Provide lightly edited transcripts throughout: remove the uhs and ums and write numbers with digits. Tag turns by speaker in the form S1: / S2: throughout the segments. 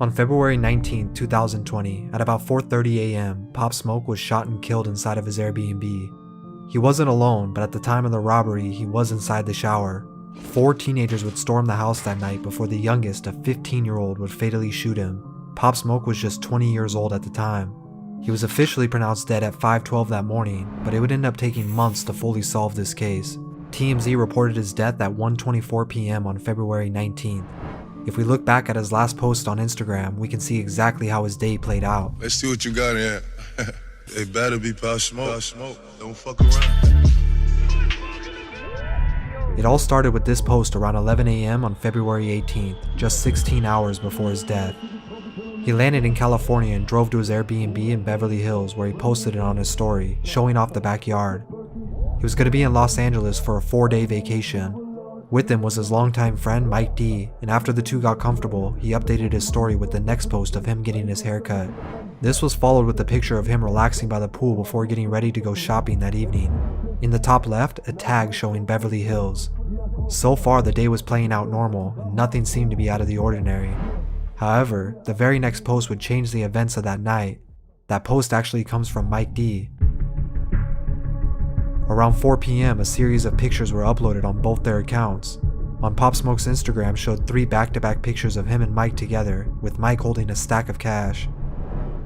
S1: On February 19, 2020, at about 4:30 a.m., Pop Smoke was shot and killed inside of his Airbnb. He wasn't alone, but at the time of the robbery, he was inside the shower. 4 teenagers would storm the house that night before the youngest, a 15-year-old, would fatally shoot him. Pop Smoke was just 20 years old at the time. He was officially pronounced dead at 5:12 that morning, but it would end up taking months to fully solve this case. TMZ reported his death at 1:24 p.m. on February 19th. If we look back at his last post on Instagram, we can see exactly how his day played out.
S2: Let's see what you got in. It better be Pop Smoke. Don't fuck around.
S1: It all started with this post around 11 a.m. on February 18th, just 16 hours before his death. He landed in California and drove to his Airbnb in Beverly Hills, where he posted it on his story, showing off the backyard. He was going to be in Los Angeles for a 4-day vacation. With him was his longtime friend Mike D, and after the two got comfortable, he updated his story with the next post of him getting his hair cut. This was followed with a picture of him relaxing by the pool before getting ready to go shopping that evening. In the top left, a tag showing Beverly Hills. So far, the day was playing out normal, and nothing seemed to be out of the ordinary. However, the very next post would change the events of that night. That post actually comes from Mike D. Around 4 p.m., a series of pictures were uploaded on both their accounts. On Pop Smoke's Instagram showed 3 back-to-back pictures of him and Mike together, with Mike holding a stack of cash.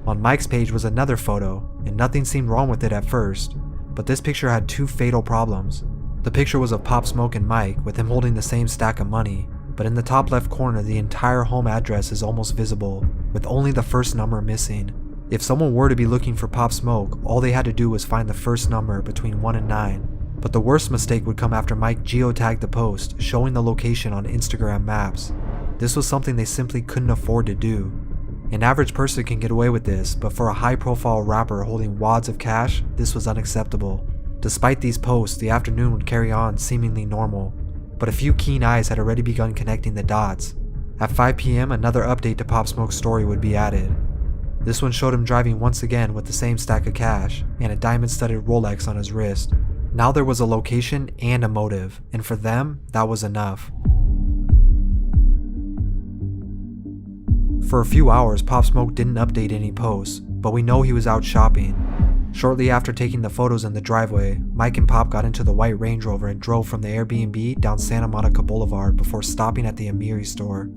S1: On Mike's page was another photo, and nothing seemed wrong with it at first, but this picture had 2 fatal problems. The picture was of Pop Smoke and Mike, with him holding the same stack of money, but in the top left corner the entire home address is almost visible, with only the first number missing. If someone were to be looking for Pop Smoke, all they had to do was find the first number between 1 and 9. But the worst mistake would come after Mike geotagged the post, showing the location on Instagram Maps. This was something they simply couldn't afford to do. An average person can get away with this, but for a high-profile rapper holding wads of cash, this was unacceptable. Despite these posts, the afternoon would carry on seemingly normal, but a few keen eyes had already begun connecting the dots. At 5 p.m., another update to Pop Smoke's story would be added. This one showed him driving once again with the same stack of cash and a diamond-studded Rolex on his wrist. Now there was a location and a motive, and for them, that was enough. For a few hours, Pop Smoke didn't update any posts, but we know he was out shopping. Shortly after taking the photos in the driveway, Mike and Pop got into the white Range Rover and drove from the Airbnb down Santa Monica Boulevard before stopping at the Amiri store.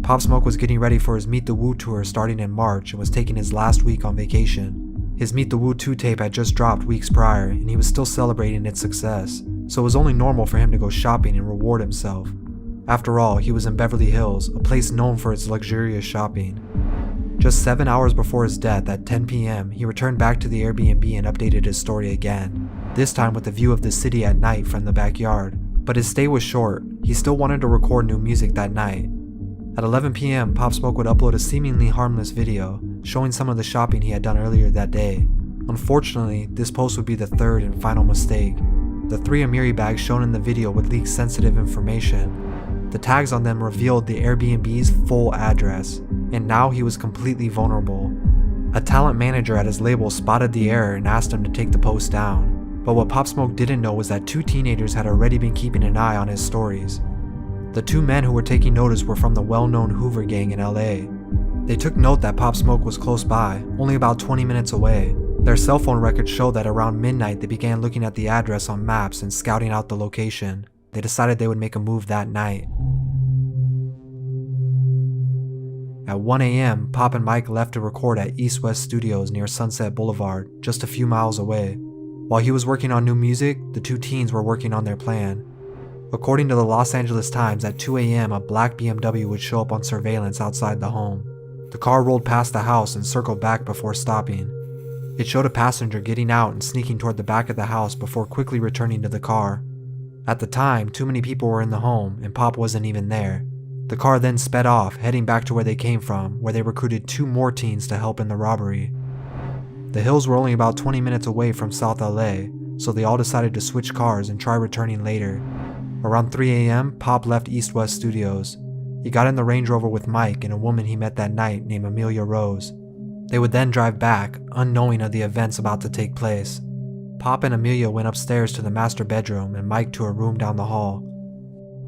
S1: Pop Smoke was getting ready for his Meet the Woo tour starting in March and was taking his last week on vacation. His Meet the Woo 2 tape had just dropped weeks prior and he was still celebrating its success, so it was only normal for him to go shopping and reward himself. After all, he was in Beverly Hills, a place known for its luxurious shopping. Just 7 hours before his death at 10 p.m., he returned back to the Airbnb and updated his story again, this time with a view of the city at night from the backyard. But his stay was short. He still wanted to record new music that night. At 11 p.m., Pop Smoke would upload a seemingly harmless video, showing some of the shopping he had done earlier that day. Unfortunately, this post would be the third and final mistake. The 3 Amiri bags shown in the video would leak sensitive information. The tags on them revealed the Airbnb's full address, and now he was completely vulnerable. A talent manager at his label spotted the error and asked him to take the post down. But what Pop Smoke didn't know was that 2 teenagers had already been keeping an eye on his stories. The 2 men who were taking notice were from the well-known Hoover gang in LA. They took note that Pop Smoke was close by, only about 20 minutes away. Their cell phone records showed that around midnight they began looking at the address on maps and scouting out the location. They decided they would make a move that night. At 1 a.m., Pop and Mike left to record at East West Studios near Sunset Boulevard, just a few miles away. While he was working on new music, the 2 teens were working on their plan. According to the Los Angeles Times, at 2 a.m., a black BMW would show up on surveillance outside the home. The car rolled past the house and circled back before stopping. It showed a passenger getting out and sneaking toward the back of the house before quickly returning to the car. At the time, too many people were in the home and Pop wasn't even there. The car then sped off, heading back to where they came from, where they recruited 2 more teens to help in the robbery. The hills were only about 20 minutes away from South LA, so they all decided to switch cars and try returning later. Around 3 a.m., Pop left East West Studios. He got in the Range Rover with Mike and a woman he met that night named Amelia Rose. They would then drive back, unknowing of the events about to take place. Pop and Amelia went upstairs to the master bedroom and Mike to a room down the hall.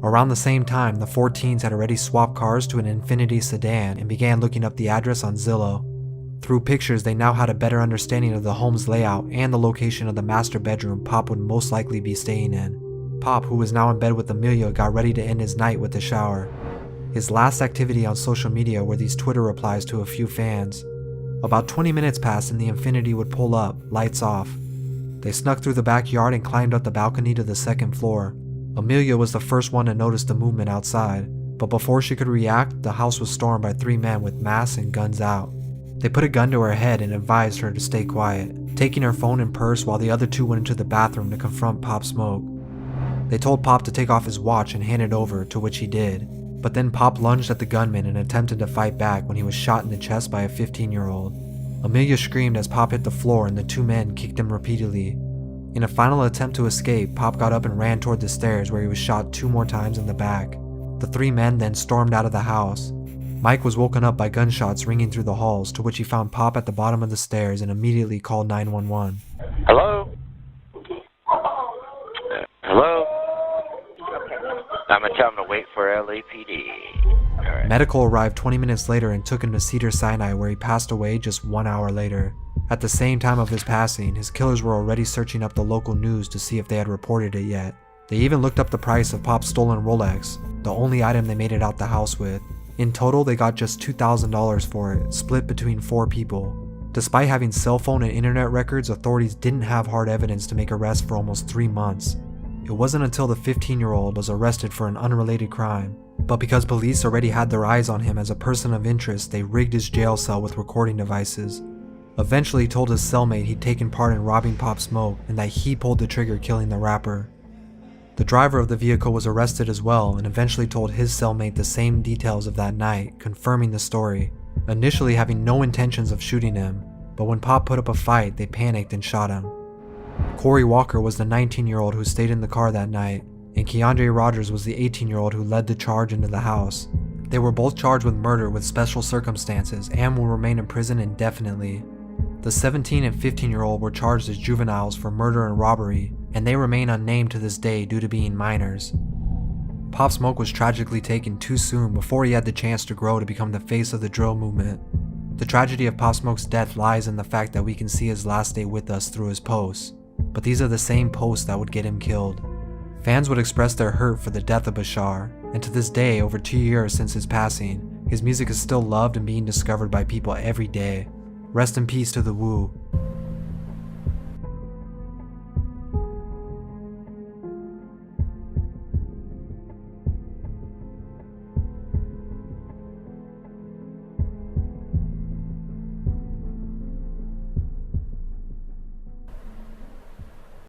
S1: Around the same time, the four teens had already swapped cars to an Infiniti sedan and began looking up the address on Zillow. Through pictures, they now had a better understanding of the home's layout and the location of the master bedroom Pop would most likely be staying in. Pop, who was now in bed with Amelia, got ready to end his night with a shower. His last activity on social media were these Twitter replies to a few fans. About 20 minutes passed and the Infiniti would pull up, lights off. They snuck through the backyard and climbed up the balcony to the second floor. Amelia was the first one to notice the movement outside, but before she could react, the house was stormed by three men with masks and guns out. They put a gun to her head and advised her to stay quiet, taking her phone and purse while the other two went into the bathroom to confront Pop Smoke. They told Pop to take off his watch and hand it over, to which he did, but then Pop lunged at the gunman and attempted to fight back when he was shot in the chest by a 15-year-old. Amelia screamed as Pop hit the floor and the two men kicked him repeatedly. In a final attempt to escape, Pop got up and ran toward the stairs where he was shot 2 more times in the back. The three men then stormed out of the house. Mike was woken up by gunshots ringing through the halls, to which he found Pop at the bottom of the stairs and immediately called 911.
S3: Hello? Hello? I'm gonna tell him to wait for LAPD. Alright.
S1: Medical arrived 20 minutes later and took him to Cedars-Sinai, where he passed away just 1 hour later. At the same time of his passing, his killers were already searching up the local news to see if they had reported it yet. They even looked up the price of Pop's stolen Rolex, the only item they made it out the house with. In total, they got just $2,000 for it, split between 4 people. Despite having cell phone and internet records, authorities didn't have hard evidence to make arrests for almost 3 months. It wasn't until the 15-year-old was arrested for an unrelated crime. But because police already had their eyes on him as a person of interest, they rigged his jail cell with recording devices. Eventually, he told his cellmate he'd taken part in robbing Pop Smoke and that he pulled the trigger killing the rapper. The driver of the vehicle was arrested as well and eventually told his cellmate the same details of that night, confirming the story, initially having no intentions of shooting him, but when Pop put up a fight, they panicked and shot him. Corey Walker was the 19-year-old who stayed in the car that night, and Keandre Rogers was the 18-year-old who led the charge into the house. They were both charged with murder with special circumstances and will remain in prison indefinitely. The 17 and 15-year-old were charged as juveniles for murder and robbery, and they remain unnamed to this day due to being minors. Pop Smoke was tragically taken too soon before he had the chance to grow to become the face of the drill movement. The tragedy of Pop Smoke's death lies in the fact that we can see his last day with us through his posts, but these are the same posts that would get him killed. Fans would express their hurt for the death of Bashar, and to this day, over 2 years since his passing, his music is still loved and being discovered by people every day. Rest in peace to the Wu.